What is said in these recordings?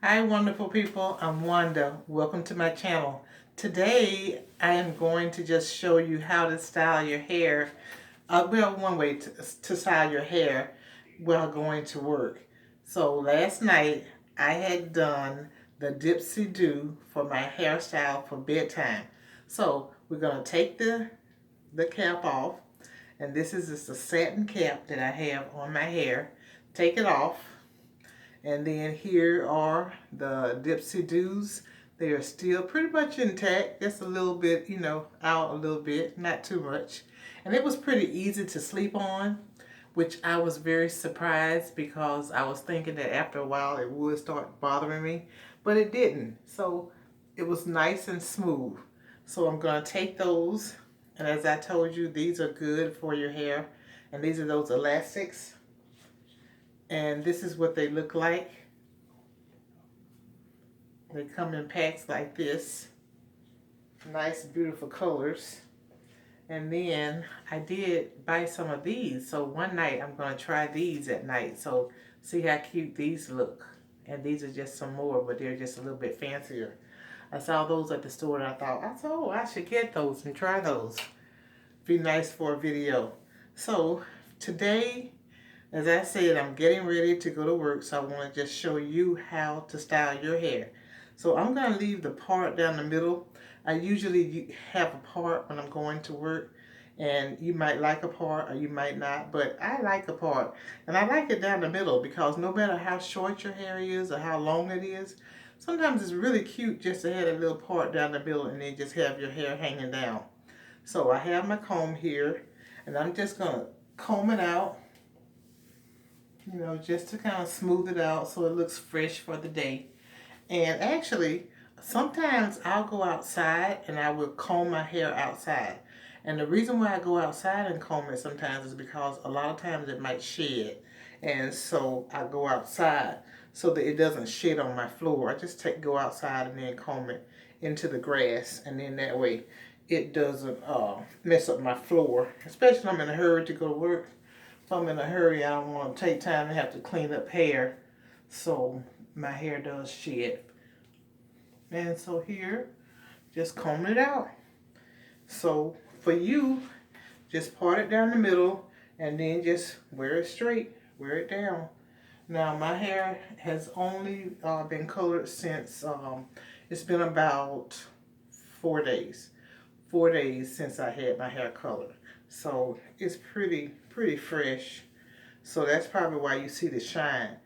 Hi, wonderful people. I'm Wanda. Welcome to my channel. Today, I am going to just show you how to style your hair. Well, one way to style your hair while going to work. So last night, I had done the Dipsy Do for my hairstyle for bedtime. So we're going to take the cap off. And this is just a satin cap that I have on my hair. Take it off. And then here are the Dipsy Doos. They are still pretty much intact, just a little bit, out a little bit, not too much. And it was pretty easy to sleep on, which I was very surprised because I was thinking that after a while it would start bothering me, but it didn't. So it was nice and smooth. So I'm going to take those, and as I told you, these are good for your hair. And these are those elastics. And this is what they look like. They come in packs like this. Nice, beautiful colors. And then I did buy some of these. So one night I'm going to try these at night. So see how cute these look. And these are just some more, but they're just a little bit fancier. I saw those at the store and I thought, oh, I should get those and try those. Be nice for a video. So today, as I said, I'm getting ready to go to work, so I want to just show you how to style your hair. So I'm going to leave the part down the middle. I usually have a part when I'm going to work, and you might like a part or you might not, but I like a part. And I like it down the middle because no matter how short your hair is or how long it is, sometimes it's really cute just to have a little part down the middle and then just have your hair hanging down. So I have my comb here, and I'm just going to comb it out, just to kind of smooth it out so it looks fresh for the day. And actually, sometimes I'll go outside and I will comb my hair outside. And the reason why I go outside and comb it sometimes is because a lot of times it might shed. And so I go outside so that it doesn't shed on my floor. I just go outside and then comb it into the grass. And then that way it doesn't mess up my floor. Especially if I'm in a hurry to go to work. If I'm in a hurry, I don't want to take time to have to clean up hair. So my hair does shed. And so here, just comb it out. So for you, just part it down the middle and then just wear it straight, wear it down. Now my hair has only been colored since, it's been about 4 days. 4 days since I had my hair colored. So it's pretty fresh. So that's probably why you see the shine.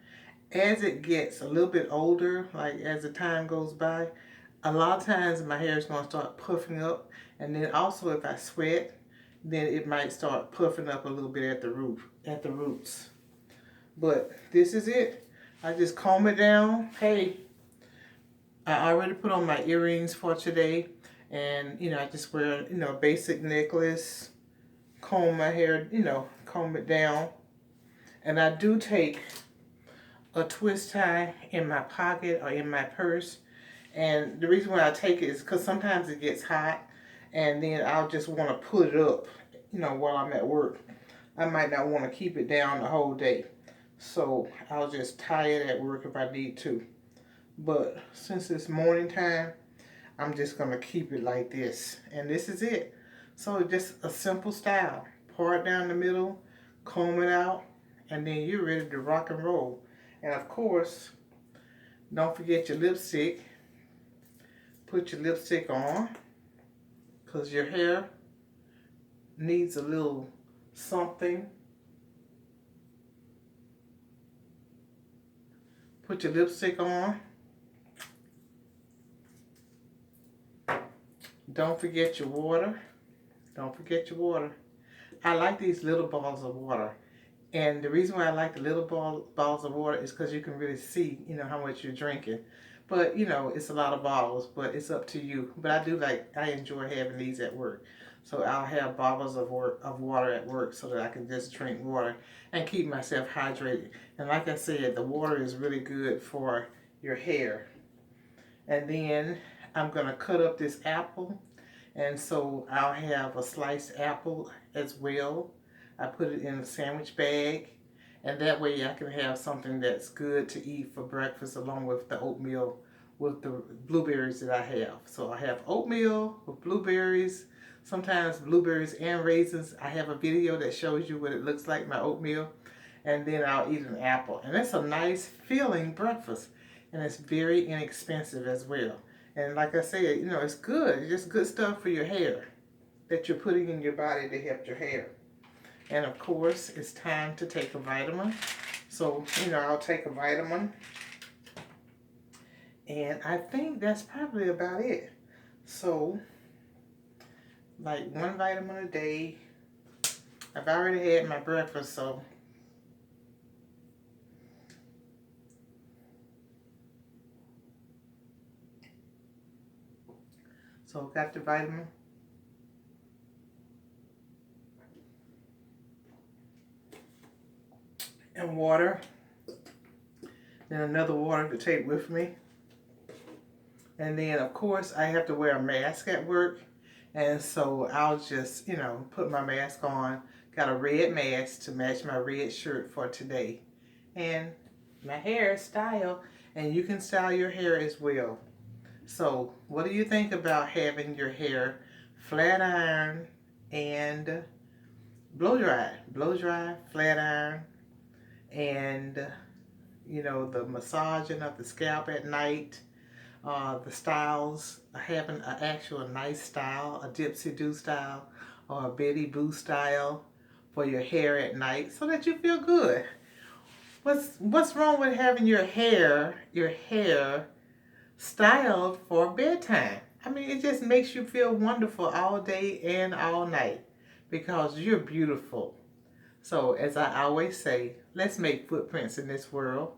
As it gets a little bit older, like as the time goes by, a lot of times my hair is going to start puffing up. And then also if I sweat, then it might start puffing up a little bit at the roots. But this is it. I just comb it down. Hey, I already put on my earrings for today. And, I just wear, a basic necklace, comb my hair, comb it down. And I do take a twist tie in my pocket or in my purse. And the reason why I take it is because sometimes it gets hot and then I'll just want to put it up, while I'm at work. I might not want to keep it down the whole day. So I'll just tie it at work if I need to. But since it's morning time, I'm just going to keep it like this. And this is it. So just a simple style. Part down the middle, comb it out, and then you're ready to rock and roll. And of course, don't forget your lipstick. Put your lipstick on because your hair needs a little something. Put your lipstick on. Don't forget your water. Don't forget your water. I like these little balls of water. And the reason why I like the little balls of water is because you can really see, how much you're drinking. But, it's a lot of bottles, but it's up to you. But I enjoy having these at work. So I'll have bottles of water at work so that I can just drink water and keep myself hydrated. And like I said, the water is really good for your hair. And then I'm going to cut up this apple. And so I'll have a sliced apple as well. I put it in a sandwich bag. And that way I can have something that's good to eat for breakfast along with the oatmeal with the blueberries that I have. So I have oatmeal with blueberries, sometimes blueberries and raisins. I have a video that shows you what it looks like, my oatmeal. And then I'll eat an apple. And it's a nice filling breakfast. And it's very inexpensive as well. And like I said, you know, it's good. It's just good stuff for your hair that you're putting in your body to help your hair. And of course, it's time to take a vitamin. So, you know, I'll take a vitamin. And I think that's probably about it. So, like one vitamin a day. I've already had my breakfast, so got the vitamin. And water. Then another water to take with me. And then, of course, I have to wear a mask at work. And so I'll just, you know, put my mask on. Got a red mask to match my red shirt for today. And my hair style. And you can style your hair as well. So what do you think about having your hair flat iron and blow dry? Blow dry, flat iron, and, you know, the massaging of the scalp at night. The styles, having an actual nice style, a Dipsy Do style or a Betty Boo style for your hair at night so that you feel good. What's wrong with having your hair styled for bedtime? I mean, it just makes you feel wonderful all day and all night because you're beautiful. So as I always say, let's make footprints in this world.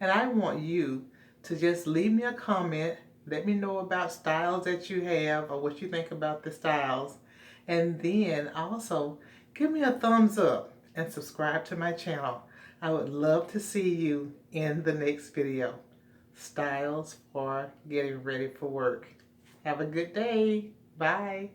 And I want you to just leave me a comment. Let me know about styles that you have or what you think about the styles. And then also give me a thumbs up and subscribe to my channel. I would love to see you in the next video. Styles for getting ready for work. Have a good day. Bye.